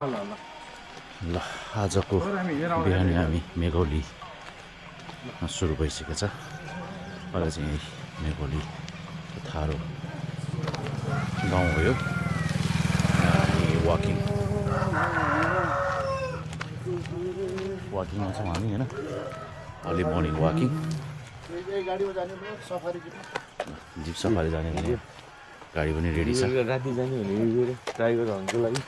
ल आजको बिहानी हामी मेघौलीमा सुरु भइसकेको छ। अहिले चाहिँ यही मेघौली थारो गाउँ हो यो। हामी वाकिङमा छौँ हामी होइन, early morning walking. Zip safari जाने भने गाडी पनि रेडी छ। राति जाने भने ट्राई गरेर हुनको लागि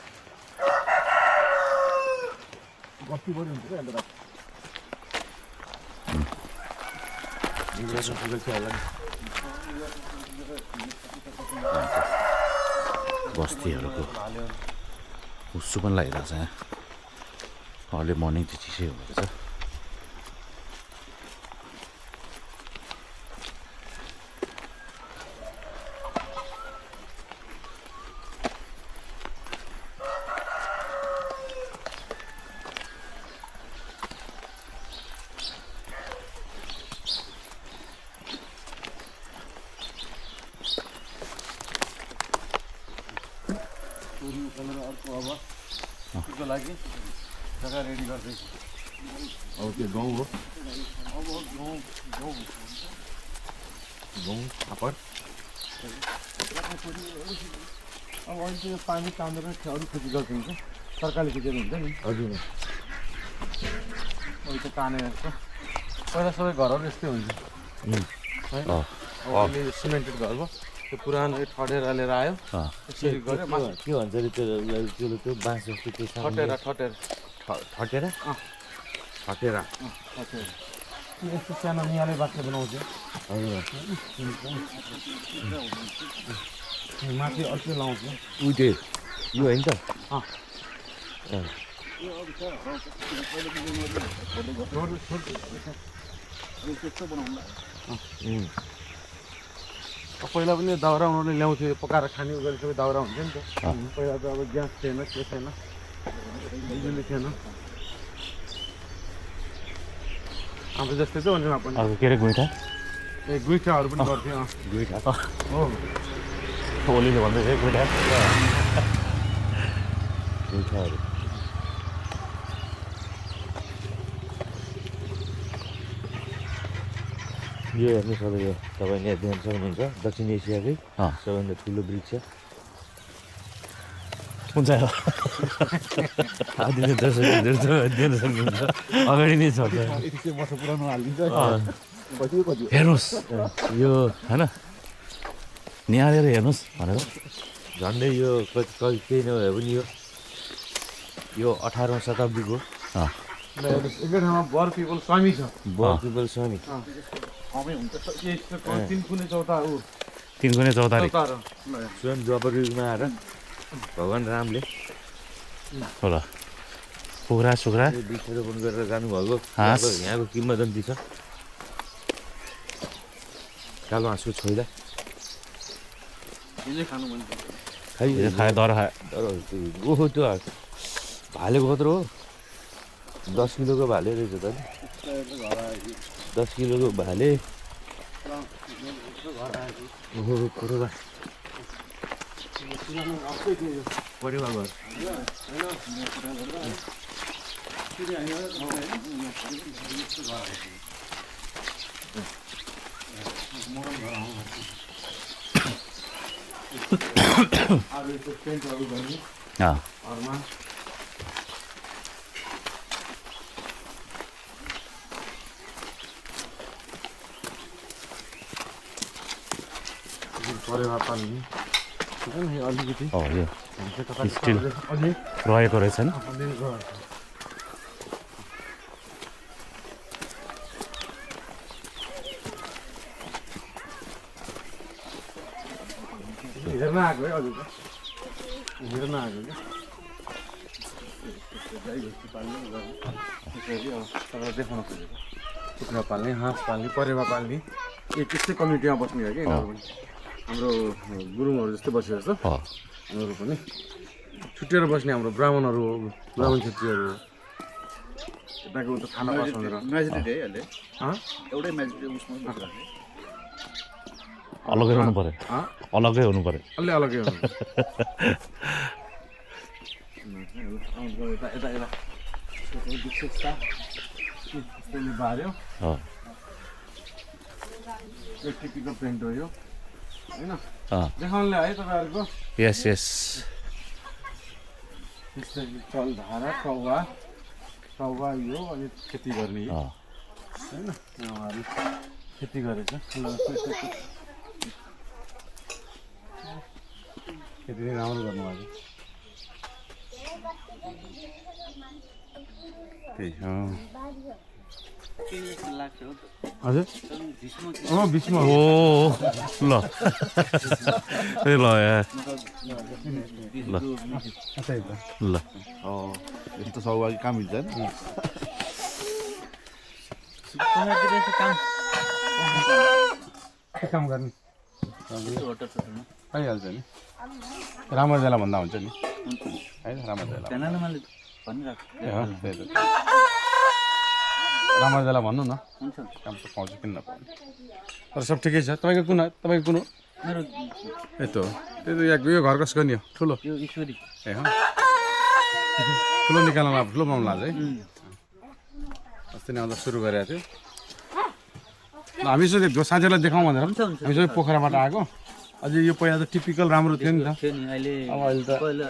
बस्तीहरूको हुस्सु पनि लागिरहेको छ यहाँ। अर्ली मर्निङ चाहिँ चिसै हुँदो रहेछ। त्यसको लागि जग्गा रेडी गर्दैछु। अब त्यो गाउँ हो, गाउँ फापड। अब अहिले त्यो पानी तान्दैन, अरू खेती गर्छ हुन्छ, सरकारले खिचेर हुन्छ नि। हजुर अहिले त तानेर छ। पहिला सबै घरहरू यस्तै हुन्छ है। अब अहिले सिमेन्टेड घर भयो, त्यो पुरानो ठटेर लिएर आयो, त्यसरी गऱ्यो। के भन्छ अरे त्यो बाँस जस्तो त्यो ठटेरा यस्तो सानो नियाले बाँसले बनाउँछ। माथि अर्कै लाउँछ उ त्यो यो होइन त। पहिला पनि दाउरा उनीहरूले ल्याउँथ्यो, पकाएर खाने गरी सबै दाउरा हुन्छ नि त। पहिला त अब ग्यास थिएन, के थिएन, बिजुली थिएन। हाम्रो जस्तै त भनेमा पनि के अरे गुइठा, ए गुइठाहरू पनि गर्थ्यो। गुइठा हो, ओलीले भन्दै थियो गुइठा गुइठाहरू। यो हेर्नु सबै यो तपाईँले यहाँ देख्न सक्नुहुन्छ दक्षिण एसियाकै सबैभन्दा ठुलो वृक्ष कुन चाहिँ दिन सक्नुहुन्छ, अगाडि नै छ। हेर्नुहोस् यो होइन, निहालेर हेर्नुहोस् भनेर झन्डै यो केही नभए पनि यो 18औँ शताब्दीको एकै ठाउँमा बर पिपल स्वामी छ। बर पिपल स्वामी तिनकुने चौतारी स्वयं द्वापर युगमा आएर भगवान् रामले होला कुखुरा सुखुरा वृक्षारोपण गरेर जानुभएको यहाँको किम्वदन्ती छ। कालो हाँसको छोइला खायो दर खायो। ओहो त्यो भालेको कत्रो हो, 10 किलोको भाले रहेछ त। 10 किलोको भाले। ओहो परेवा घर। परेवा पाल्ने अलिकति यो स्टिल रहेको रहेछ नि। हेर्न आएको है, अझै हेर्न आएको क्या। तपाईँलाई देखाउन खोजेको कुखुरा पाल्ने, हाँस पाल्ने, परेवा पाल्ने त्यस्तै कम्युनिटीमा बस्ने हो कि यिनीहरू पनि। हाम्रो गुरुङहरू जस्तै बसेको जस्तो उनीहरू पनि छुट्टिएर बस्ने हाम्रो ब्राह्मणहरू हो, ब्राह्मण छेत्रीहरू हो। यताको उता खाना पास भनेर अलगै हुनु पर्यो, अलगै हुनु पर्यो। अलगै यता यता यता विशेषता यस्तैले बार्यो यो टिपिकल पेन्ट हो यो होइन देखाउनुले है तपाईँहरूको यस यस त्यस्तै चल धारा कौवा कौवा यो अनि खेती गर्ने होइन उहाँहरू खेती गरेछ खेती नै राम्रो गर्नुभएको त्यही हजुर बिचमा ओ ल ए ल यार ल ल यस्तो सौभाग्य कहाँ मिल्छ नि काम गर्ने पाइहाल्छ नि रामरजाला भन्दा हुन्छ नि होइन रामरजाला रामरजाला भन्नु न काम त पाउँछ किन नपाउने तर सब ठिकै छ तपाईँको कुन हो यस्तो त्यो त यो घर कसको नि हो ठुलो ए ठुलो निकाल्नु ठुलो बनाउनु लाग्छ है अस्ति नै आउँदा सुरु गरेको थियो ल हामी यसो साथीहरूलाई देखाउँ भनेर हामी सबै पोखराबाट आएको अझै यो पहिला त टिपिकल राम्रो थियो नि त अब अहिले त पहिला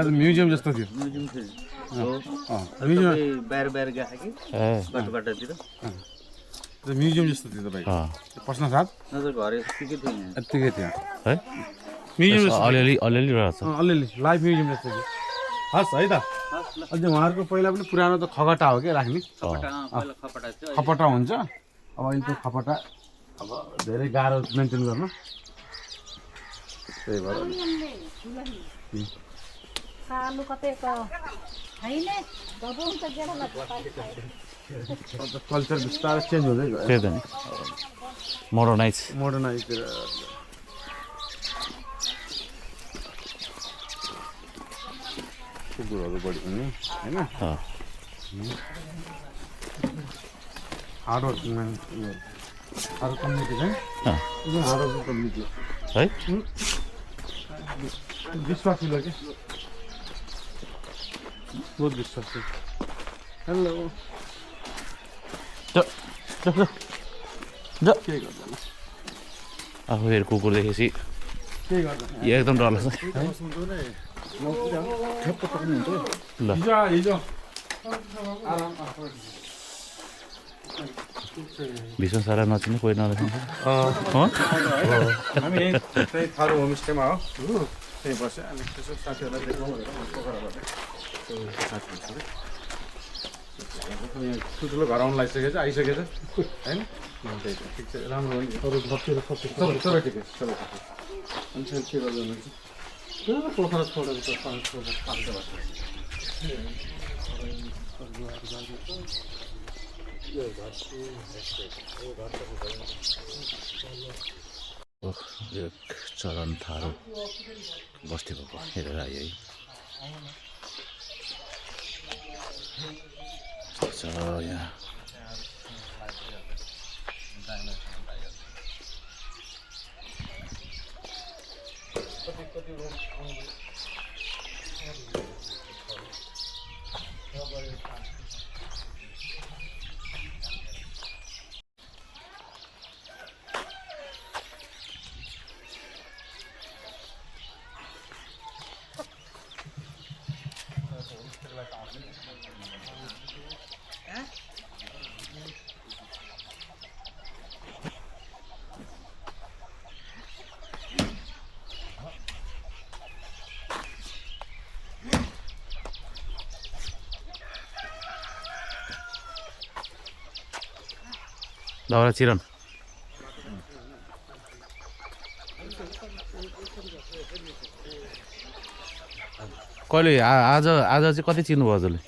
त म्युजियम जस्तो थियो म्युजियम जस्तो थियो तपाईँको पस्न साथ यत्तिकै थियो है म्युजियम अलिअलि रहेछ अलिअलि लाइभ म्युजियम जस्तो थियो हस् है त अझै उहाँहरूको पहिला पनि पुरानो त खगटा हो क्या राख्ने खपटा हुन्छ अब अहिले त खपटा अब धेरै गाह्रो मेन्टेन गर्न त्यही भएर कल्चर बिस्तारै चेन्ज हुँदै गयो त्यही त नि मोडर्नाइज कुकुरहरू बढी हुने होइन हार्ड वर्क कम्युनिटी है हार्ड वर्क कम्युनिटी है विश्वासिलो के बहुत विश्वासी हेलो के गर्दैन आफू फेरि कुकुर देखेपछि के गर्दैन एकदम डर लाग्छ ल हिजो भीषण सारा नचिने कोही नदेख्नु हामी त्यही थारू होमस्टेमा हो त्यही बस्यो अनि त्यसो साथीहरूलाई देखाउँ भनेर पोखराबाट ठुल्ठुलो घर आउनु लागिसकेछ आइसकेछ होइन त्यही त ठिक छ राम्रो हो नि सबै ठिकै छ सबै ठिकै अनि के गर्दा हुन्छ पोखरा छोडेर त एक चरण थारू बस्ती भएको हेरेर आयो है यहाँ दाउरा चिरन कहिले आज चाहिँ कति चिन्नुभयो हजुरले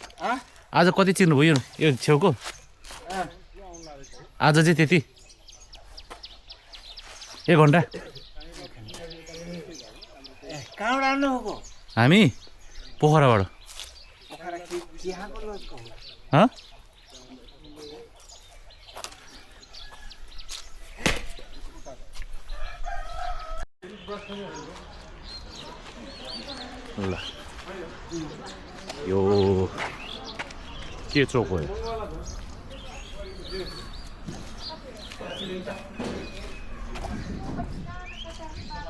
आज कति चिन्नुभयो यो छेउको आज चाहिँ त्यति 1 घन्टा हामी पोखराबाट ल यो के चोक हो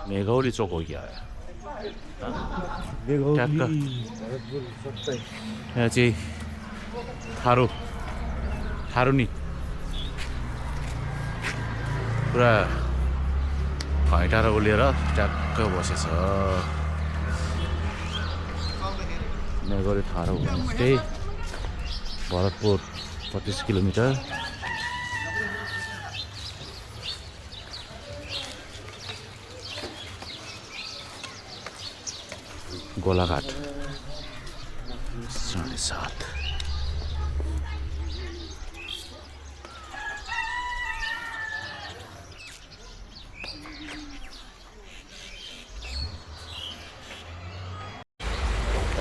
मेघौली चोक हो क्या ट्याक्क यहाँ चाहिँ थारू नि पुरा घैँटा उलिएर ट्याक्क बसेछ मेघौली थारू होमस्टे भरतपुर 25 किलोमिटर गोलाघाट 7:30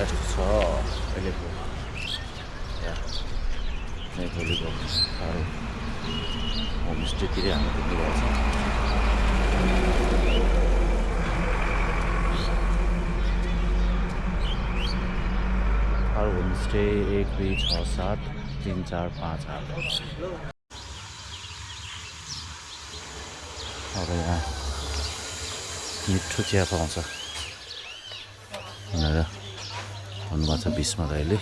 यस्तो छ अहिलेको मेघौलीको साह्रो होमस्टेतिर हामी पुग्नुभएको छ होमस्टे 1 2 6 7 3 4 5 8 अब यहाँ मिठो चिया पाउँछ भनेर भन्नुभएको छ बिचमा दाइले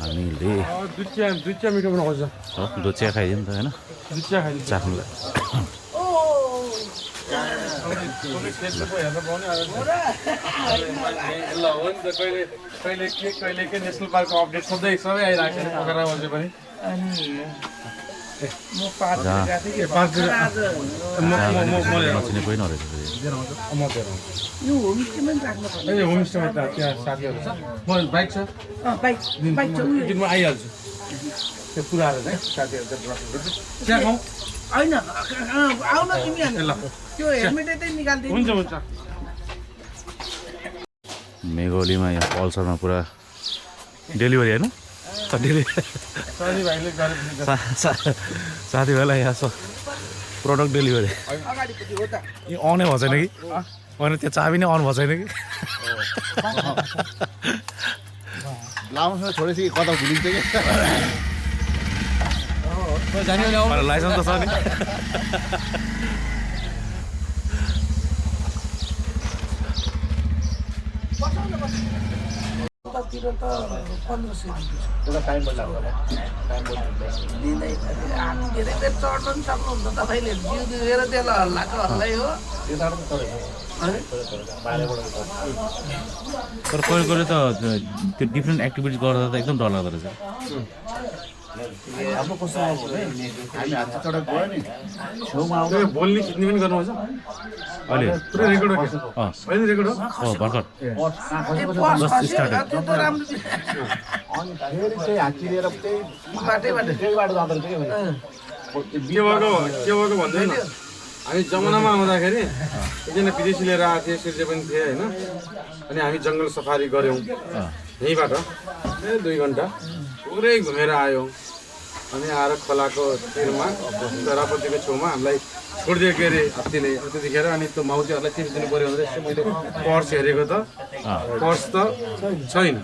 हामीले दुध चिया मिठो बनाउँछ दुध चिया खाइदियो नि त होइन दुध चिया खाइदिन्छ चाख्नुलाई ल हो नि त कहिले के नेसनल पार्कको अपडेट सबै आइरहेको छ पोखरा बजे पनि नचिने कोही नरहेछ होमस्टेमा त त्यहाँ साथीहरू छ म बाइक छ म आइहाल्छु त्यो पुऱ्याएर चाहिँ साथीहरू चिया खाउँ होइन आउन तिमी त्यो हेलमेटै चाहिँ निकाल्दिनु हुन्छ हुन्छ मेघौलीमा यहाँ पल्सरमा पुरा डेलिभरी होइन साथीभाइले गरेर साथीभाइलाई यहाँ प्रडक्ट डेलिभरी अगाडिपट्टि हो त यो अनै भएको छैन कि होइन त्यो चाबी नै अन भएको छैन कि लाउनु छोडेपछि कता भुलिन्छ कि लाइसेन्स त छ नि तिर त 1500 एउटा टाइम लाग्छ दिँदै हामी धेरै बेर चढ्नु पनि सक्नुहुन्छ तपाईँले जिउ दुखेर त्यसलाई हल्लाको हल्लै हो त्यो टाढो त तर कोही कोहीले त त्यो डिफ्रेन्ट एक्टिभिटिज गर्दा त एकदम डर लाग्दो रहेछ हाम्रो कस्तो हामी हात चढेर गयो नि छेउमा आउँदा त्यो बोल्ने खिच्ने पनि गर्नुहुन्छ अहिले पुरै रेकर्ड हो अहिले रेकर्ड हो भर्खर बस त्यो त राम्रो अनि फेरि चाहिँ हात चिरेर त्यही बाटैबाट त्यही बाटो जाँदो रहेछ के भएको भन्दैन हामी जमानामा आउँदाखेरि एकजना विदेशी लिएर आएको थिएँ सूर्य पनि थिए होइन अनि हामी जङ्गल सफारी गऱ्यौँ यहीँबाट 2 घन्टा पुरै घुमेर आयौँ अनि आएर खोलाको तिरमा रापतीको छेउमा हामीलाई छोडिदियो के अरे हात्तीले त्यतिखेर अनि त्यो माउतीहरूलाई टिप्स दिनु पऱ्यो भनेर यसो मैले पर्स हेरेको त पर्स त छैन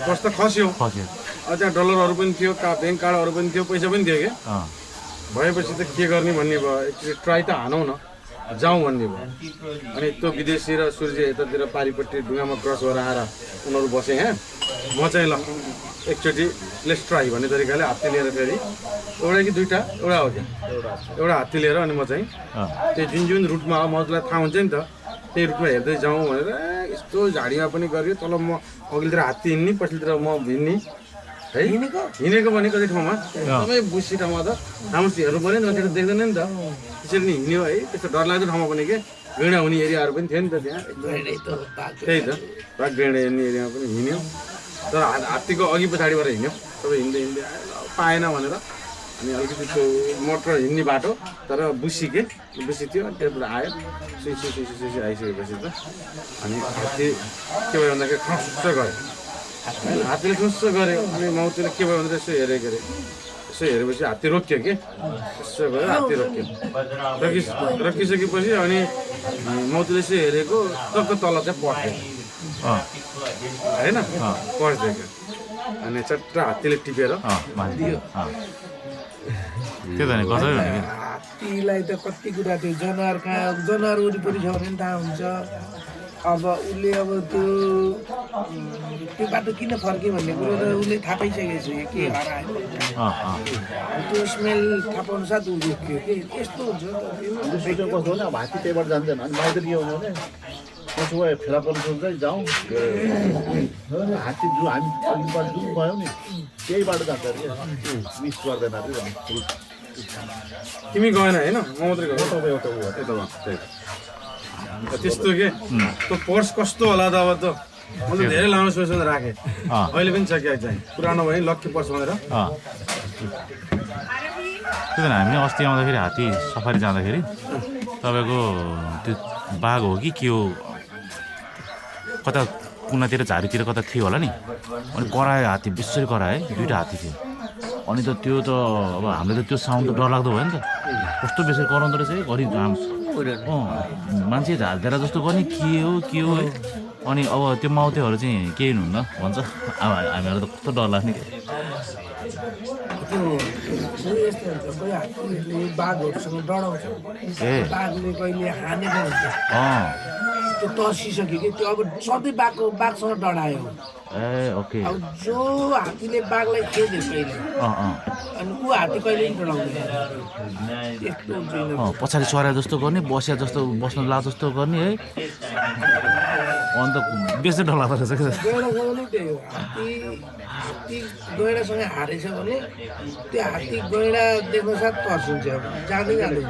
पर्स त खस्यो त्यहाँ डलरहरू पनि थियो ब्याङ्क कार्डहरू पनि थियो पैसा पनि थियो क्या भएपछि त के गर्ने भन्ने भयो एकचोटि ट्राई त हानौँ न जाउँ भन्ने भयो अनि त्यो विदेशी र सूर्य यतातिर पारिपट्टि ढुङ्गामा क्रस गरेर आएर उनीहरू बसे यहाँ म चाहिँ ल एकचोटि लेट्स ट्राई भन्ने तरिकाले हात्ती लिएर फेरि एउटा कि दुईवटा एउटा हो क्या एउटा हात्ती लिएर अनि म चाहिँ त्यो जुन रुटमा मलाई थाहा हुन्छ नि त त्यही रुटमा हेर्दै जाउँ भनेर यस्तो झाडीमा पनि गऱ्यो तल म अघिल्तिर हात्ती हिँड्ने पछिल्लोतिर म भिन्ने है हिँडेको भनेको कति ठाउँमा एकदमै बुसी ठाउँमा त राम्रोसित हेर्नु पऱ्यो नि त त्यो देख्दैन नि त त्यसरी नि हिँड्यो है त्यस्तो डरलाग्दो ठाउँमा पनि के गैँडा हुने एरियाहरू पनि थियो नि त त्यहाँ त्यही त बाघ गैँडा हेर्ने एरियामा पनि हिँड्यो तर हात्तीको अघि पछाडिबाट हिँड्यो सबै हिँड्दै पाएन भनेर अनि अलिकति त्यो मोटर हिँड्ने बाटो तर बुसी थियो अनि त्यहाँबाट आयो सुई आइसकेपछि त अनि हात्ती के भयो भन्दाखेरि खस्स गयो हात्तीले ठुस्स गऱ्यो अनि माउतीले के भयो भनेर यसो हेरेको अरे यसो हेरेपछि हात्ती रोक्यो कि यसो गयो हात्ती रोक्यो रोकिसकेपछि अनि माउतीले यसो हेरेको टक्क तल चाहिँ पट्यो होइन पर्सदेखि अनि चट्ट हात्तीले टिपेर मान्छे त्यो त नि कसरी भने कि हात्तीलाई त कति कुरा त्यो जनावर कहाँ जनावर वरिपरि छ भने थाहा हुन्छ अब उसले अब त्यो बाटो किन फर्क्यो भन्ने कुरो त उसले थाहा पाइसकेको छ के हरायो त्यो स्मेल थाहा पाउनु साथ ऊ देख्यो कि यस्तो हुन्छ कस्तो हो नि अब हात्ती त्यहीबाट जान्दैन अनि बाहिर के हो भने त्यसो भए फेला पर्नु सोच्दै जाउँ हात्ती जो हामी अघिबाट जुन गयौँ नि त्यहीबाट जान्छ अरे मिस गर्दैन अरे तिमी गएन होइन म मात्रै गएँ तपाईँ त्यस्तो के त्यो पर्स कस्तो होला त अब त मैले धेरै लामो सोचेर राखेँ अहिले पनि छ क्या चाहिँ पुरानो भयो लक्की पर्स भनेर त्यो त हामीले अस्ति आउँदाखेरि हात्ती सफारी जाँदाखेरि तपाईँको त्यो बाघ हो कि के हो कता कुनातिर झारीतिर कता थियो होला नि अनि करायो हात्ती बेसरी करायो है 2टा हात्ती थियो अनि त त्यो त अब हामीले त त्यो साउन्ड त डरलाग्दो भयो नि त कस्तो बेसरी कराउँदो रहेछ है घरि मान्छे झारिदिएर जस्तो गर्ने के हो अनि अब त्यो माउतेहरू चाहिँ केही हुन्न भन्छ अब हामीहरूलाई त कस्तो डर लाग्ने क्या त्यो यस्तो हुन्छ कोही हात्तीले बाघहरूसँग डराउँछ बाघले कहिले हानेको हुन्छ त्यो तर्सिसक्यो कि त्यो अब सधैँ बाघसँग डरायो ए ओके अब जो हात्तीले बाघलाई खेद्यो कहिले अनि ऊ हात्ती कहिले पनि डराउँदैन यस्तो हुन्छ पछाडि सरा जस्तो गर्ने बस्या जस्तो बस्न ला जस्तो गर्ने है अन्त बेसी डर लाग्दो रहेछ क्या गैँडासँग नै त्यही हो हात्ती गैँडासँग हारेछ भने त्यो हात्ती गैँडा देख्नु साथ तर्सिन्छ जाँदै जाँदैन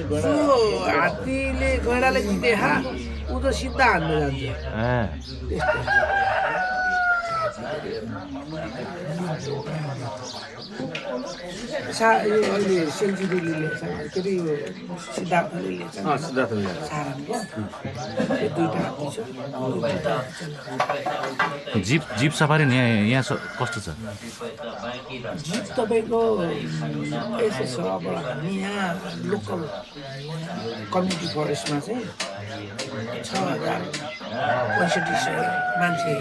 जो हात्तीले गैँडालाई जिते ऊ त सिधा हान्नु जान्छ त्यस्तो यो अहिले सेन्चुरीले ल्याएछ के अरे यो सिद्धार्थले ल्याएछ सिद्धार्थले सारानको त्यो 2टा हात्ती छ जिप सफारी यहाँ कस्तो छ जिप तपाईँको यसो छ अब हामी यहाँ लोकल कम्युनिटी फरेस्टमा चाहिँ 6,065 मान्छे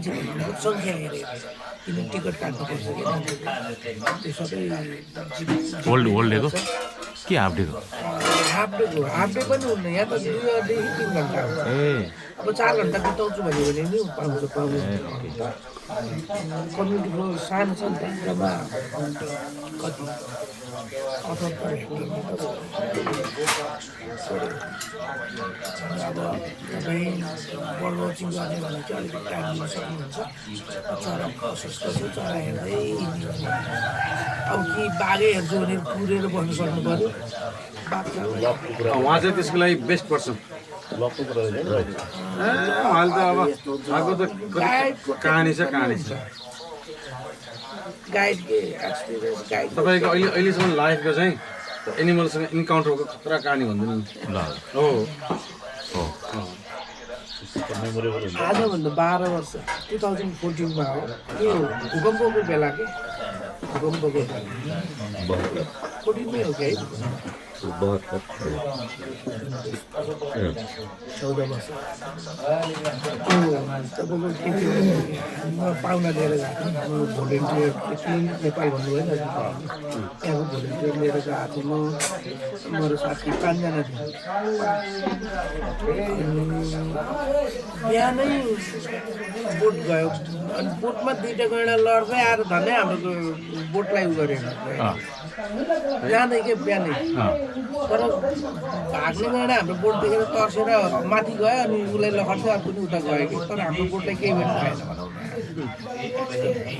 भनेको सङ्ख्या हेरेर किन टिकट काट्नुपर्छ कि त्यो सबै होल डेको के हाफ डेको हाफ डे पनि हुन्न यहाँ त 2 देखि 3 घन्टा हुन्छ अब 4 घन्टा बिताउँछु भन्यो भने नि पाउँछ कम्युनिटी फ्लो सानो छ नि त जम्मा कति 78 हेक्टरमा त अब तपाईँ बर्ड वाचिङ गर्ने भने चाहिँ अलिकति टाइम दिन सक्नुहुन्छ चरा प्रशस्त छ चरा हेर्दै अब कि बाघै हेर्छु भने पुरेर बस्नु सक्नु पऱ्यो उहाँ चाहिँ त्यसको लागि बेस्ट पर्सन लक्कु कुरा अहिले त अब आएको त कहानी छ गाइड के एक्सपिरियन्स गाइड तपाईँको अहिलेसम्म लाइफको चाहिँ एनिमलसँग इन्काउन्टरको खतरा कहानी भनिदिनु ल हो आजभन्दा 12 वर्ष 2014मा हो यो भूकम्पको बेला के भूकम्पको बेला 14मै हो कि है 14 वर्ष तपाईँको के थियो म पाहुना लिएर गएको थिएँ भोलिन्टियर नेपाल भन्नुभयो नि त्यहाँको भोलिन्टियर लिएर गएको थिएँ मेरो साथी 5 जना थियो बिहानै बोट गयो अनि बोटमा 2टा गैँडा लड्दै आएर धन्नै हाम्रो बोटलाई उ गरेन जाँदै के बिहानै तर भाग्ने गैँडा हाम्रो बोट देखेर तर्सेर माथि गयो अनि उसलाई लखट्दै अर्को पनि उता गयो कि तर हाम्रो बोटलाई केही पनि भएन भनौँ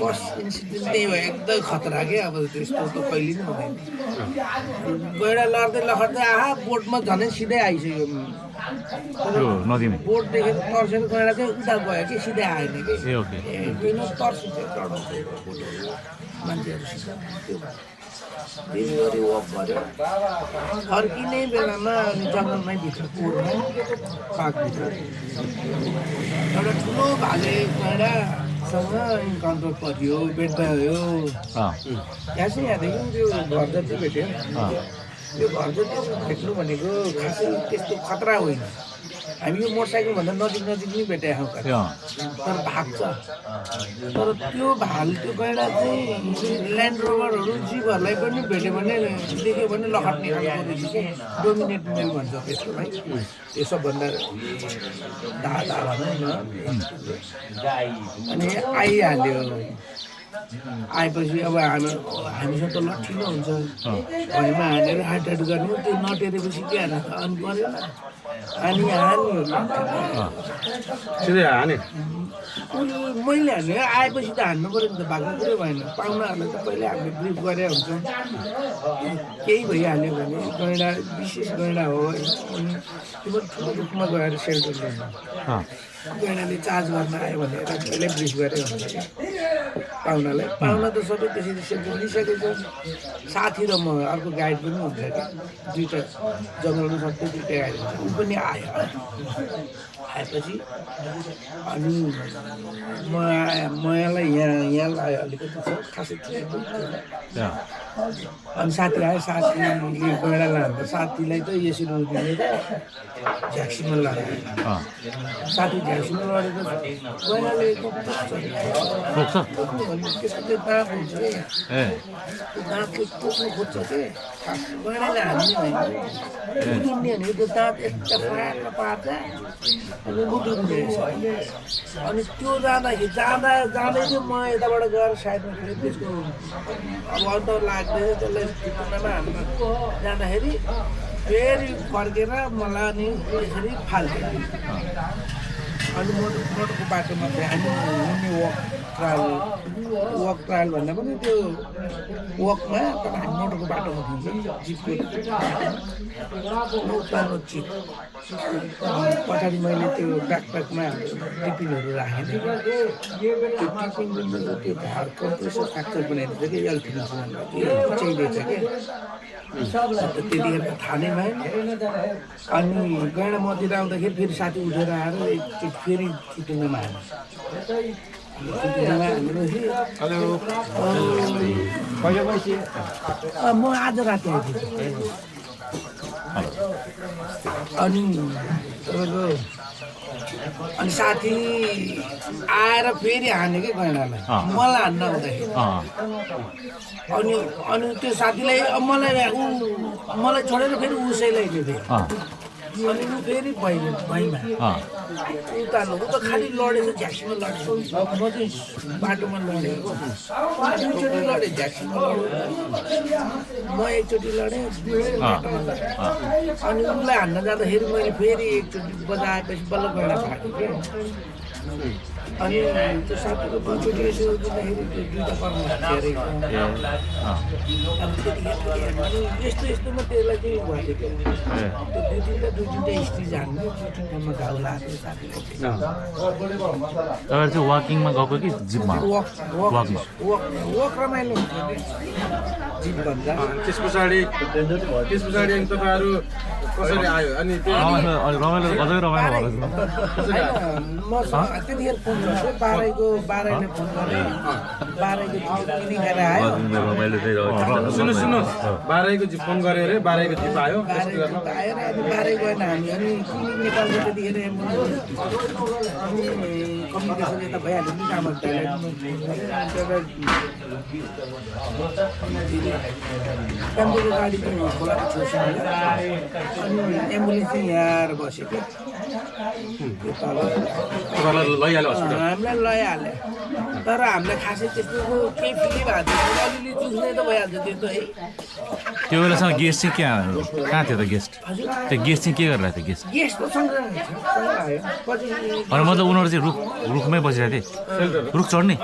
फर्स्ट इन्सिडेन्ट त्यही भयो एकदम खतरा के अब त्यस्तो त कहिले पनि हुँदैन गैँडा लड्दै लखट्दै आहा बोटमा झनै सिधै आइसक्यो नदीमा बोट देखेर तर्सेर गैँडा चाहिँ उता गयो कि सिधै आएन कि किन तर्सिन्छ चढाउँछ मान्छेहरूसित त्यो दिनभरि वक गऱ्यो फर्किने बेलामा अनि जङ्गलमै भित्र कोरमा पाकभित्र एउटा ठुलो भाले गैँडासँग इन्काउन्टर पर्यो भेट्यो यहाँ चाहिँ यहाँदेखि त्यो घर जति भेट्यो त्यो घर जति भेट्नु भनेको खासै त्यस्तो खतरा होइन हामी यो मोटरसाइकलभन्दा नजिक नै भेटेका छौँ तर भाग्छ तर त्यो गैँडा चाहिँ ल्यान्ड रोभरहरू जीपहरूलाई पनि भेट्यो भने देख्यो भने लखट्ने खालको रहेछ कि डोमिनेट मेल भन्छ त्यसकोलाई त्यो सबभन्दा दादा भनौँ न अनि आइहाल्यो आएपछि अब हामीसँग त लट्ठिलो हुन्छ भैँमा हानेर हाट गर्ने त्यो नटेरेपछि के हाल्छ अनि पऱ्यो अनि हान्यो सिधै हाने मैले हान्ने आएपछि त हान्नु पऱ्यो नि त भएको कुरै भएन पाहुनाहरूलाई त पहिल्यै हामीले ब्रिफ गरेर हुन्छ केही भइहाल्यो भने गैँडा विशेष गैँडा हो अनि त्यो ठुलो रूपमा गएर सेल्टर ल्याउनु गैँडाले चार्ज गर्न आयो भनेर पहिल्यै ब्रिफ गरेर हुन्छ पाहुनालाई पाहुना त सबै त्यसरी सेल्टर लिइसकेको साथी र म अर्को गाइड पनि हुन्छ कि दुईवटा जङ्गलमा सबै दुईवटा गाइड हुन्छ ऊ पनि आयो आएपछि अनि मलाई यहाँ लाग्यो अलिकति खासै अनि साथी आयो साथीले गैँडा लाँदा साथीलाई त यसरी उठ्ने त झ्याक्सीमा लाग्यो साथी झ्याक्सीमा लडेको गैँडाले त्यसले दाँत हुन्छ कि त्यो दाँतले टोक्नु खोज्छ कि गैँडाले हान्ने होइन उडिने भनेको त्यो दाँत यता पार्न पार्छ अनि उडिँदै अनि त्यो जाँदै चाहिँ म यताबाट गएर साइडमा फेरि त्यसको अब अन्त लाग्दैछ त्यसलाई भित्तामा हान्न जाँदाखेरि फेरि फर्केर मलाई अनि यसरी फाल्थ्यो अनि मोटरको बाटोमा हामी हिँड्ने वक ट्रायल भन्दा पनि त्यो वकमा तर हामी मोटरको बाटोमा थिन्छौँ जिपको उत्तानो चिप पछाडि मैले त्यो ब्याकप्याकमा टिफिनहरू राखेको थिएँ त्यो टिफिन त्यो भार कम्प्रेसर फ्याक्चर बनाइदिन्छ कि एल्फिनसँग त्यो चाहिँदैछ कि त्यतिखेर थाहा नै भएन अनि गैँडा मतिर आउँदाखेरि फेरि साथी उठेर आएर एकचोटि फेरि चिटुङ्गामा हाल्नु म आज राति आइपुगेँ अनि तपाईँको अनि साथी आएर फेरि हाने कि गैँडालाई मलाई हान्न आउँदाखेरि अनि त्यो साथीलाई मलाई छोडेर फेरि उसैलाई लिँदै अनि ऊ फेरि भैँमा उताल्नु ऊ त खालि लडेको झ्याक्सीमा लडेको म चाहिँ बाटोमा लडेको दुईचोटि लडेँ झ्याक्सीमा लडेँ म एकचोटि लडेँ बाटोमा लडेँ अनि उसलाई हान्न जाँदाखेरि मैले फेरि एकचोटि बजाएपछि बल्ल गैँडा फाटेँ कि अनि त्यो साथीको दुईचोटि यसो दिँदाखेरि त्यो दुईवटा कर्म हेरेको अनि यस्तोमा त्यसलाई चाहिँ भयो क्या त्यो दुई तिनवटा स्टिच हान्नु दुई तिनवटामा घाउ लाग्यो साथीको तपाईँहरू चाहिँ वाकिङमा गएको कि जिपमा वक रमाइलो हुन्छ नि जिप भन्दा त्यस पछाडि अनि तपाईँहरू कसरी आयो अनि रमाइलो अझै रमाइलो म त्यतिखेर फोन गर्छु बाह्रैले फोन गरेँ बाह्रैको किनेर आयो सुन्नुहोस् बाह्रैको जिप फोन गऱ्यो अरे बाह्रैको जिप आयो आएर अनि बाह्रै गएन हामी अनि क्लिनिक नेपालको त्यतिखेर कम्युनिकेसन यता भइहाल्यो नि कामहरू ट्याम्पोको गाडी पनि खोलाको छेउछाउ अनि एम्बुलेन्स चाहिँ यहाँ आएर बस्यो कि हामीलाई लैहाल्यो तर हामीलाई खासै त्यस्तो केही फिलै भएको थियो अलिअलि चुस्ने त भइहाल्छ त्यस्तो है त्यो बेलासम्म गेस्ट चाहिँ कहाँ थियो त गेस्ट त्यो गेस्ट चाहिँ के गरिरहेको थियो गेस्ट त सँगै आयो पछि अनि मतलब उनीहरू चाहिँ रुखमै बसिरहेको थिए रुख चढ्ने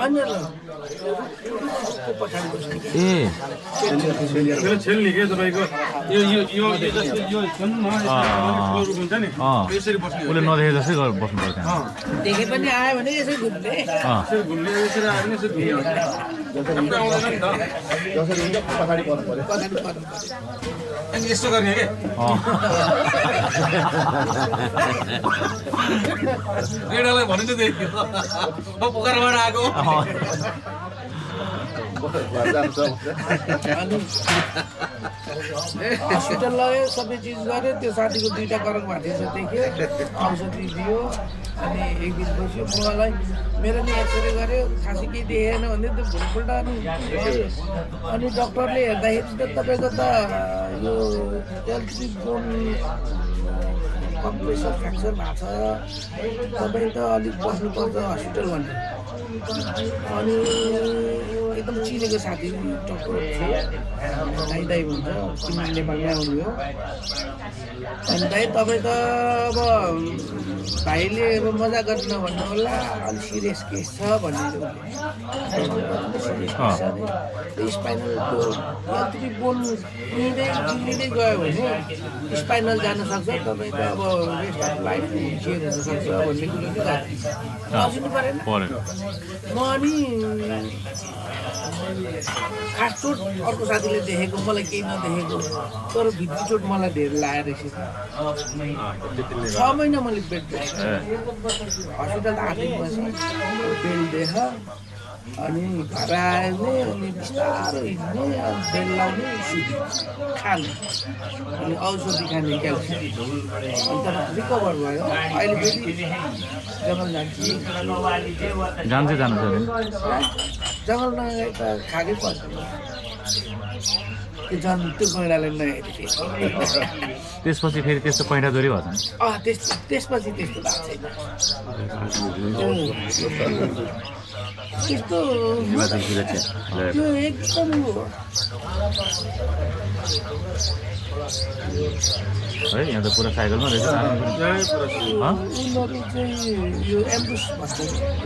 पछाडि बस्ने ए छेल्ने के तपाईँको हुन्छ नि यसरी बस्ने उसले नदेखे जस्तै गरेर बस्नु पऱ्यो त्यहाँ देखे पनि आयो भने यसै घुम्ने घुम्ने यसरी आयो भने यसरी घुम्ने आउँदैन नि त जसरी हुन्छ पछाडि पर्नु पऱ्यो अनि यस्तो गर्ने के गैँडालाई भन्नु त देखियो पोखराबाट आएको घर जान्छ अनि हस्पिटल लग्यो सबै चिज गऱ्यो त्यो साथीको 2टा करक भएको छ देखियो औषधि दियो अनि एक दिन बस्यो मलाई मेरो नि एक्सरे गऱ्यो खासै केही देखेन भने त्यो भोलिपल्ट अनि डक्टरले हेर्दाखेरि त तपाईँको त यो एलसी बोन कम्प्रेसर फ्र्याक्चर भएको छ तपाईँ त अलिक बस्नुपर्छ हस्पिटल भनेर अनि एकदम चिनेको साथी डक्टर थियो दाइ भन्छ तिमी नेपालमै आउनु हो अनि दाइ तपाईँ त अब भाइले अब मजा गर्नु भन्नु होला अलिक सिरियस केस छ भन्ने सिरियस केस छ नि त्यो स्पाइनल त्यो यति बोन मिल्दै गयो भने स्पाइनल जान सक्छ तपाईँ त अब रेस्ट अफ लाइफ चेन्ज हुनसक्छ भन्ने कुरो चाहिँ बुझ्नु परेन म अनि खास चोट अर्को साथीले देखेको मलाई केही नदेखेको तर भित्री चोट मलाई धेरै लागेर रहेछ 6 महिना मैले बेड हस्पिटल 8 दिन बसेँ बेड देख अनि घर आयो अनि बिस्तारो हिँड्ने अनि बेड लाउने सुति खाने अनि औषधि खाने क्याल्सियम अनि तर रिकभर भयो अहिले फेरि जङ्गल जान्छ जङ्गल नगए त खाएकै पर्छ त्यो गैँडाले नहेरेको त्यसपछि फेरि त्यस्तो पैँठादोरी भयो त्यसपछि त्यस्तो भएको छैन त्यस्तो त्यो एकदम है यहाँ त पुरा साइकलमा रहेछ उनीहरू चाहिँ यो एम्बुस भन्छ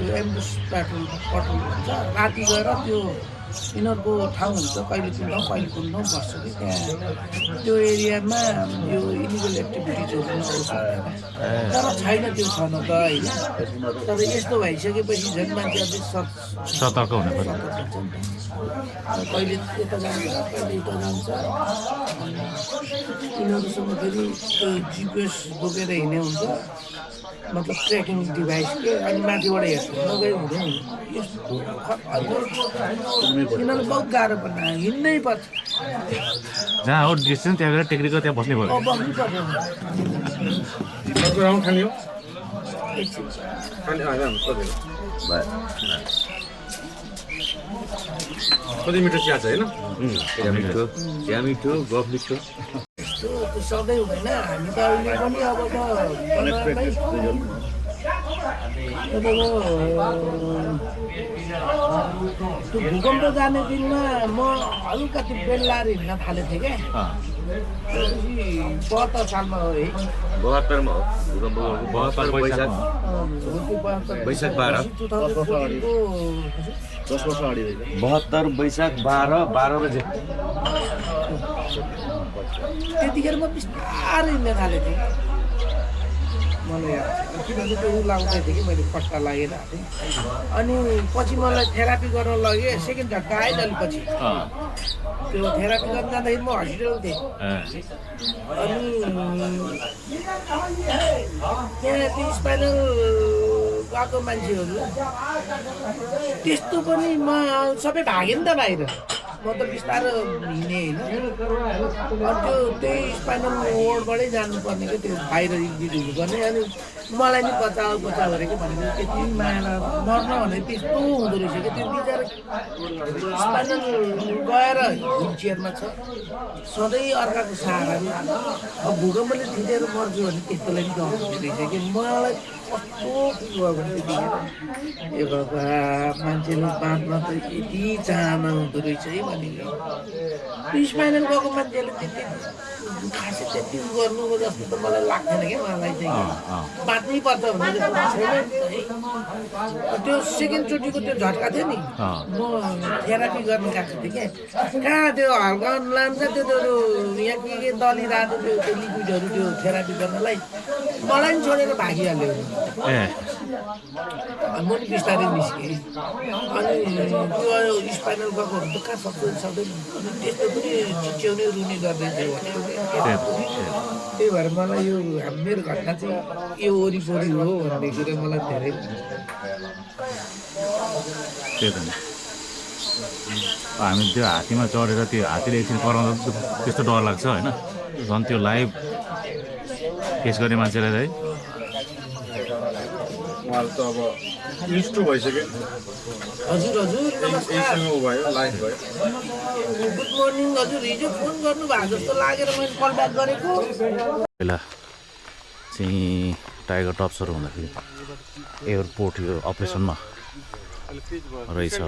यो एम्बुस पेट्रोल भन्छ राति गएर त्यो यिनीहरूको ठाउँ हुन्छ कहिले कुन ठाउँ बस्छ कि त्यहाँ त्यो एरियामा यो इलिगल एक्टिभिटिजहरू नआउँछ तर छैन त्यो छन त होइन तर यस्तो भइसकेपछि झन् मान्छे अझै सतर्क हुनु पर्यो कहिले यता जान्छ कहिले यता जान्छ यिनीहरूसँग फेरि त्यो जिपिएस बोकेर हिँड्ने हुन्छ मतलब ट्र्याकिङ डिभाइस के अनि माथिबाट हेर्छ नगए हुँदैन यिनीहरू बहुत गाह्रो पर्छ हिँड्नै पर्छ जहाँ हो डिस्टेन्स त्यहाँ गएर टेक्निकल त्यहाँ बस्नै पर्यो बस्नु पर्छ राउन्ड खाने हो एकछिन कति मिटर चिया छ होइन त्यहाँ मिठो गफ मिठो त्यो सधैँ हुँदैन हामी त अहिले पनि अब त त्यो भूकम्प जाने दिनमा म हल्का त्यो बेल लाएर हिँड्न थालेको थिएँ क्या 72 सालमा हो है 72 मा हो वैशाख 12 10 वर्ष अगाडि 72 वैशाख 12 बजे त्यतिखेर म बिस्तारै हिँड्न थालेको थिएँ मलाई किनभने त्यो ऊ लाउँदै थिएँ कि मैले पट्टा लागेर थिएँ अनि पछि मलाई थेरापी गर्न लगेँ सेकेन्ड झट्का आएन अलि पछि त्यो थेरापी गर्न जाँदाखेरि म हस्पिटल थिएँ अनि त्यहाँ त्यो स्पाइनल गएको मान्छेहरू त्यस्तो पनि म सबै भागेँ नि त बाहिर म त बिस्तारो हिँडेँ होइन अनि त्यही स्पाइनल वार्डबाटै जानुपर्ने क्या त्यो बाहिर इक्जिट हुनुपर्ने अनि मलाई नि बचाउ गरेको भनेको त्यति माया मर्न भने त्यस्तो हुँदो रहेछ क्या त्यो बिचरा स्पाइनल गएर हिल चेयरमा छ सधैँ अर्काको सहारामा अब भूकम्पले थिचेर मर्छु भने त्यस्तोलाई पनि डर हुँदो रहेछ कि मलाई कस्तो भयो भने त्यतिखेर ए बाबा मान्छेले बाँच्न त यति चाहना हुँदो रहेछ है भनेको स्पाइनल गएको मान्छेले त्यति खासै त्यति गर्नु जस्तो त मलाई लाग्दैन क्या मलाई चाहिँ बाँच्नै पर्छ भन्ने छैन त्यो सेकेन्डचोटिको त्यो झट्का थियो नि म थेरापी गर्न गएको थिएँ क्या कहाँ त्यो हल्का लान्छ त्यो यहाँ के दलिरहेको त्यो लिक्विडहरू त्यो थेरापी गर्नलाई मलाई पनि छोडेर भागिहाल्यो म नि बिस्तारै निस्केँ अनि त्यो स्पाइनल गएकोहरू त कहाँ सक्दैन सक्दैन त्यस्तो पनि चिच्याउने रुने गर्दैछ त्यही भएर मलाई यो मेरो घटना चाहिँ यो वरिपरि हो भन्ने कुरा मलाई धेरै हामी त्यो हात्तीमा चढेर त्यो हात्तीले एकछिन कराउँदा त्यस्तो डर लाग्छ होइन झन् त्यो लाइभ फेस गर्ने मान्छेलाई है उहाँले त अब युज टु भइसक्यो हजुर हजुर यहीसँग उ भयो लाइफ भयो गुड मर्निङ हजुर हिजो फोन गर्नु भएको जस्तो लागेर मैले कल ब्याक गरेको पहिला चाहिँ टाइगर टप्सहरू हुँदाखेरि एयरपोर्ट यो अपरेसनमा रहेछ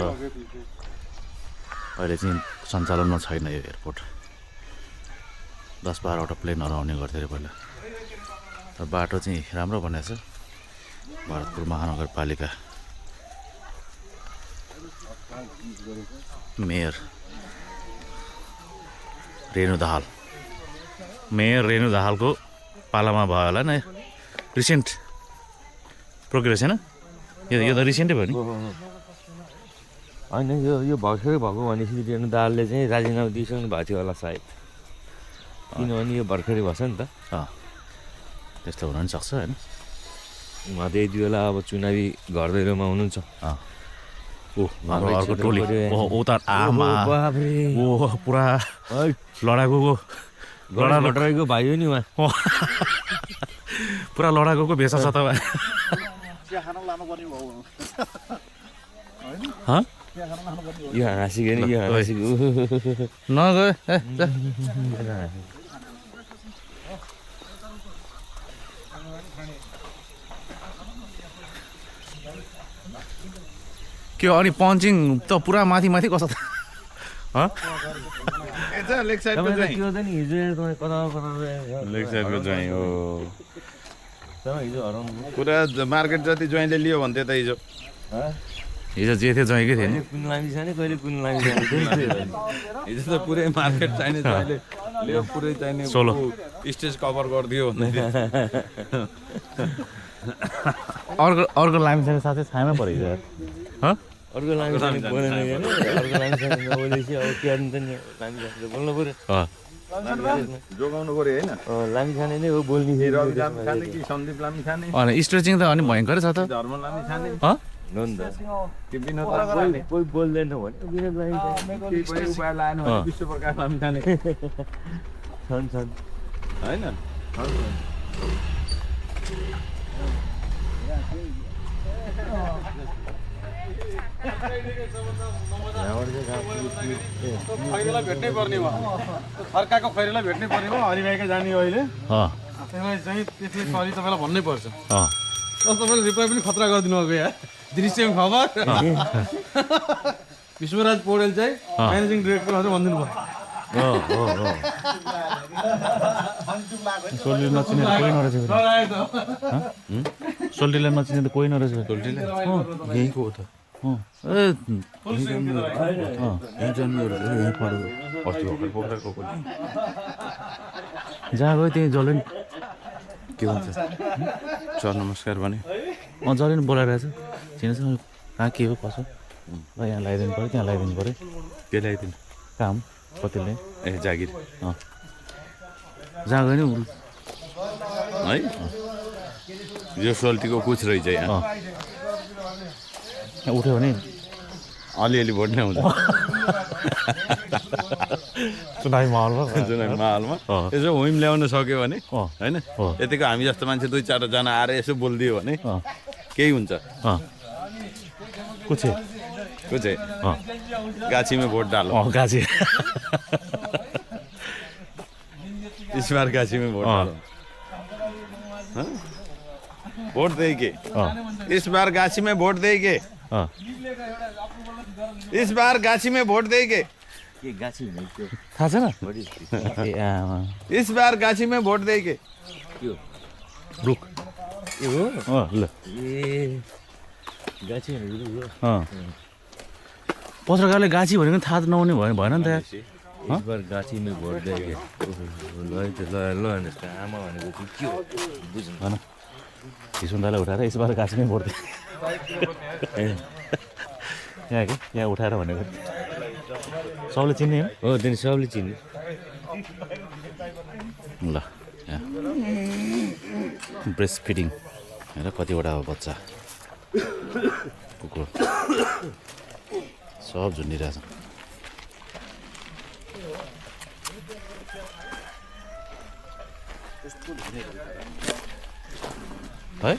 अहिले चाहिँ सञ्चालनमा छैन यो एयरपोर्ट 10-12वटा प्लेनहरू आउने गर्थ्यो अरे पहिला र बाटो चाहिँ राम्रो बनाएको छ भरतपुर महानगरपालिका मेयर रेणु दाहालको पालामा भयो होला नि रिसेन्ट प्रोग्रेस होइन यो त रिसेन्टै भयो नि होइन यो भर्खरै भएको भनेपछि रेणु दाहालले चाहिँ राजीनामा दिइसक्नु भएको थियो होला सायद किनभने यो भर्खरै भएछ नि त त्यस्तो हुन पनि सक्छ होइन उहाँ त यति बेला अब चुनावी घर दैलोमा हुनुहुन्छ अर्को टोली ओ त आमा बाफ्रे ओ पुरा लडाकुको लडाइको भाइ हो नि उहाँ पुरा लडाकुको भेषा छ त यो हाँसीको नि यो हाँसीको नगए के अनि पन्चिङ त पुरा माथि कसो त लेग साइडको चाहिँ त्यो त नि हिजो कता लेग साइडको चाहिँ हो हिजो हराउनु पुरा मार्केट जति ज्वाइँले लियो भन्थ्यो त हिजो हिजो जे थियो जहीँकै थियो नि कुन लामी छ नि कहिले कुन लामी छ हिजो त पुरै मार्केट चाहिने ज्वाइँले लियो पुरै चाहिने सोलो स्टेज कभर गरिदियो भन्दै अर्को लामी छैन साथै छायामै परेको अर्को लामी बोलेन अर्को लामीसँग नबोलेपछि अब के गर्नु त नि लामी बोल्नु पऱ्यो जोगाउनु पऱ्यो होइन लामी खाने नै हो बोल्ने रवि लामी खाने कि सन्दीप लामी खाने अनि स्ट्रेचिङ त अनि भयङ्करै छ त धर्म लामी खाने हो नि त कि विनोद लामी खाने कोही बोल्दैन भने विनोद लामी केही पनि उपाय लाएन भने विश्व प्रकाश लामी खाने छन् होइन खैरीलाई भेट्नै पर्ने भयो अर्काको खैरीलाई भेट्नै पर्ने भयो हरिभाइका जाने हो अहिले त्यसलाई चाहिँ त्यति सरी तपाईँलाई भन्नै पर्छ तपाईँले रिप्लाई पनि खतरा गरिदिनु भएको यहाँ दृश्यम खबर विश्वराज पौडेल चाहिँ म्यानेजिङ डिरेक्टर भनेर भनिदिनु भयो सोल्टीले नचिने कोही नरहेछ सोल्टीलाई नचिने त कोही नरहेछ सोल्टीले यहीँको हो त जहाँ गयो त्यही जसले के भन्छ सर नमस्कार भने जसले नि बोलाइरहेछ चिनेछ कहाँ के हो कसो ल यहाँ लगाइदिनु पऱ्यो त्यहाँ लगाइदिनु पऱ्यो के ल्याइदिनु काम कतिले ए जागिर जहाँ गयो नि है यो सोल्टीको कुछ रहेछ यहाँ उठ्यो भने अलिअलि भोट नै हुन्छ चुनावी माहौलमा माहौलमा यसो हुइम ल्याउन सक्यो भने होइन यतिको हामी जस्तो मान्छे 2-4जना आएर यसो बोलिदियो भने केही हुन्छ कुछ गाछीमा भोट डालो गाछी इस बार गाछी में वोट डालो वोट देंगे इस बार गाछी में वोट देंगे इस बार गाछी में वोट देंगे थाहा छैन इस बार गाछी में वोट देंगे रुख ल गाछी पत्रकारले गाछी भनेको थाहा नहुने भएन नि त इस बार गाछी में भोट देंगे ल आमा भनेको के हो बुझ्नु भन हिसुन्दालाई उठाएर यस बार गाछीमै भोट दे यहाँ कि यहाँ उठाएर भनेको सबले चिन्ने हो त्यहाँदेखि सबले चिन्ने ल यहाँ ब्रेस्ट फिडिङ हेर कतिवटा अब बच्चा कुकुर सब झुन्डिरहेछ है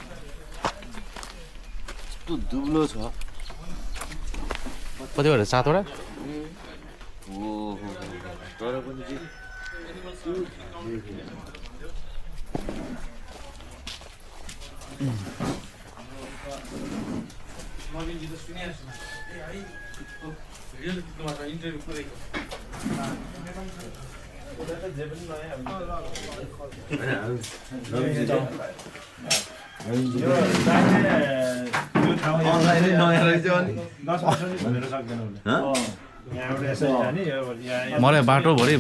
यस्तो दुब्लो छ कतिवटा 7वटा ओहो तर पनि चाहिँ मलाई बाटोभरि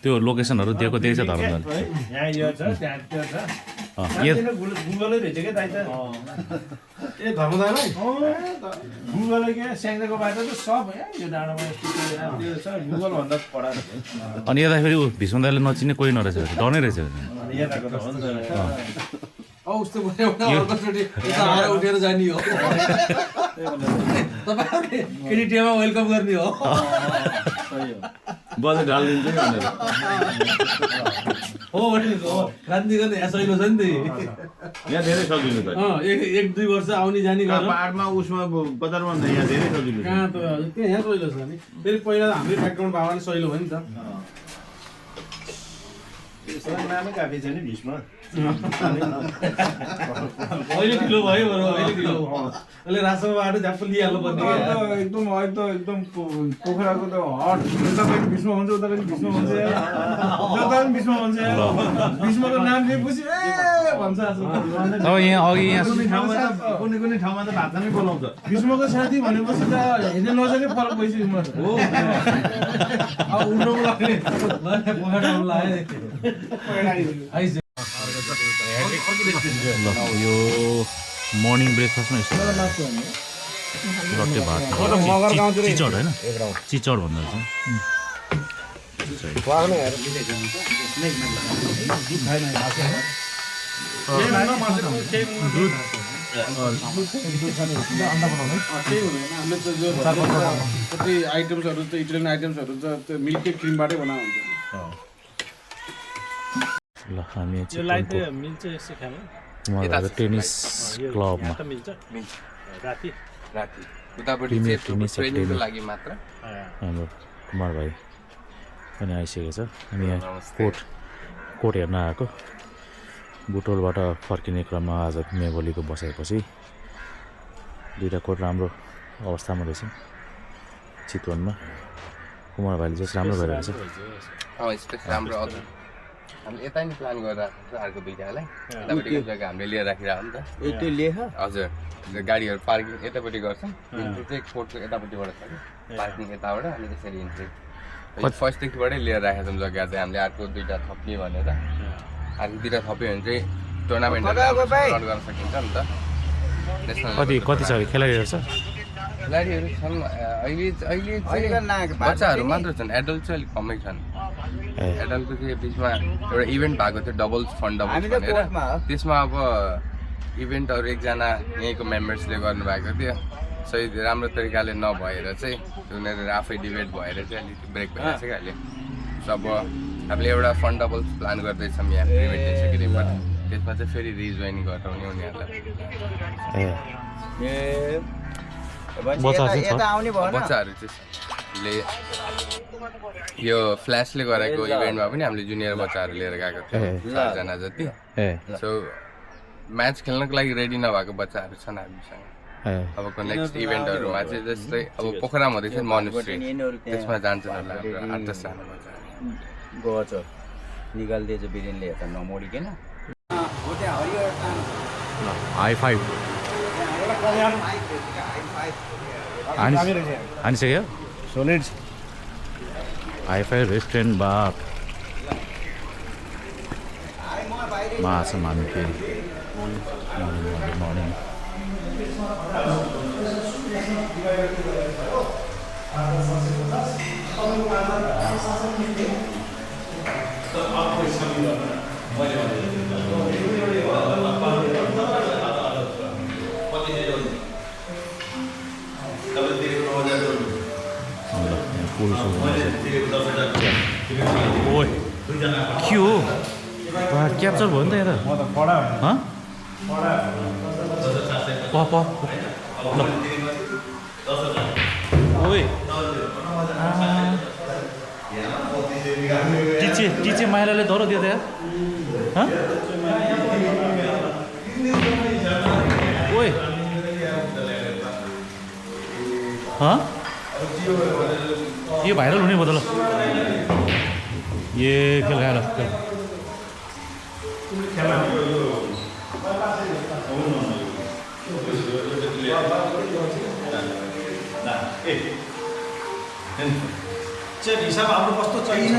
त्यो लोकेसनहरू दिएको देखेछ धर्मजन यहाँ यो छ त्यहाँ त्यो छ गुगलै रहेछ क्या दाइ त ए धर्मदालाई गुगलै क्या स्याङ्जाको बाटो त सब यो डाँडामा त्यो छ गुगलभन्दा पढा अनि यता फेरि भीष्म दाइले नचिने कोही नरहेछ डनै रहेछ यताको त हो नि त उस्तो भयो अर्कोचोटि यता आएर उठेर जाने हो तपाईँहरूले फेरि टेमा वेलकम गर्ने हो बजेट हालिदिन्छ कि भनेर हो भनेको हो क्रान्ति गर्ने यहाँ सहिलो छ नि त यहाँ धेरै सजिलो छ एक दुई वर्ष आउने जाने गरेर पाहाडमा उसमा बजारमा भन्दा यहाँ धेरै सजिलो छ कहाँ त त्यहाँ यहाँ सहिलो छ नि फेरि पहिला हाम्रै ब्याकग्राउन्ड भयो भने सहिलो भयो नि त नामै काफी छ नि भीष्म अहिले ढिलो भयो बरु अहिले ढिलो अहिले रासोमा बाटो झ्याप्प लिइहाल्नु पर्ने एकदम अहिले त एकदम पोखराको त हट उता पनि भीष्म हुन्छ उता पनि भीष्म हुन्छ जता पनि भीष्म हुन्छ भीष्मको नाम लिएपछि ए भन्छ अब यहाँ अघि यहाँ कुनै कुनै ठाउँमा त भात नै बोलाउँछ भीष्मको साथी भनेपछि त हेर्न नजाने फरक भइसक्यो म हो अब उड्नुको लाग्ने पोखरा लाग्यो ल यो मर्निङ ब्रेकफास्टमा यस्तो रट्टे भात चिचड होइन चिचड भन्दो कति आइटम्सहरू त इटालियन आइटम्सहरू त त्यो मिल्क केक क्रिमबाटै बनाएको हुन्छ ल हामी उहाँहरूको टेनिस क्लबमा प्रिमियर टेनिस एकाडेमी हाम्रो कुमार भाइ पनि आइसकेको छ हामी यहाँ कोर्ट हेर्न आएको बुटोलबाट फर्किने क्रममा आज मेघोलीको बसाएपछि दुईवटा कोर्ट राम्रो अवस्थामा रहेछ चितवनमा कुमार भाइले जस राम्रो भइरहेको छ राम्रो हामीले यता नि प्लान गरेर अर्को दुईवटालाई यतापट्टिको जग्गा हामीले लिएर राखिरहेको नि त हजुर गाडीहरू पार्किङ यतापट्टि गर्छौँ इन्ट्री चाहिँ कोर्टको यतापट्टिबाट छ कि पार्किङ यताबाट अनि त्यसरी इन्ट्री फर्स्टदेखिबाटै लिएर राखेको छौँ जग्गा चाहिँ हामीले अर्को दुईवटा थप्ने भनेर अर्को दुईवटा थप्यो भने चाहिँ टुर्नामेन्टहरू रन गर्न सकिन्छ नि त कति छ खेलाडीहरू छ खेलाडीहरू छन् अहिले चाहिँ बच्चाहरू मात्र छन् एडल्ट चाहिँ अलिक कमै छन् एडल्टको चाहिँ बिचमा एउटा इभेन्ट भएको थियो डबल्स फन्ड डबल्स भनेर त्यसमा अब इभेन्टहरू एकजना यहीँको मेम्बर्सले गर्नुभएको थियो सही राम्रो तरिकाले नभएर चाहिँ उनीहरू आफै डिबेट भएर चाहिँ अलिक ब्रेक भइरहेको छ क्या अहिले अब हामीले एउटा फन्ड डबल्स प्लान गर्दैछौँ यहाँ प्रिभेन्टेन्स एकाडेमीबाट त्यसमा चाहिँ फेरि रिजोइन गराउने उनीहरूलाई बच्चाहरू चाहिँ यो फ्ल्यासले गराएको इभेन्टमा पनि हामीले जुनियर बच्चाहरू लिएर गएको थियौँ 4 जना जति सो म्याच खेल्नको लागि रेडी नभएको बच्चाहरू छन् हामीसँग अबको नेक्स्ट इभेन्टहरूमा चाहिँ जस्तै अब पोखरामा हुँदैछ मनुश्री त्यसमा जान्छन् होला हाम्रो 8-10 जना बच्चाहरू निकालिदिएछ बिरेनले यता नमोडिकन हाई फाइभ हानिसक्यो solid high five restaurant bar माछा हामी फेरि मर्निङ के हो क्याप्चर भयो नि त यहाँ म त पढा त प ल ओए टिचे माइलाले दरो दियो त यार ओए यो भाइरल हुने भयो त ल ये खेल खाएर हिसाब हाम्रो कस्तो चाहिन्छ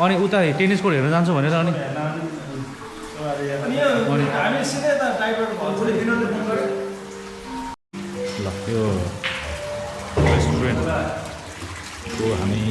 अनि उता टेनिस कोर्ट हेर्न जान्छु भनेर अनि हामी सिधै त ड्राइभर ल यो रेस्टुरेन्टको हामी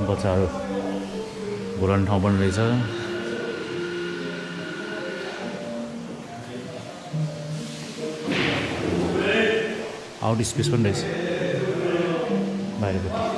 बच्चाहरू बोलाउने ठाउँ पनि रहेछ आउट स्पेस पनि रहेछ बाहिरपट्टि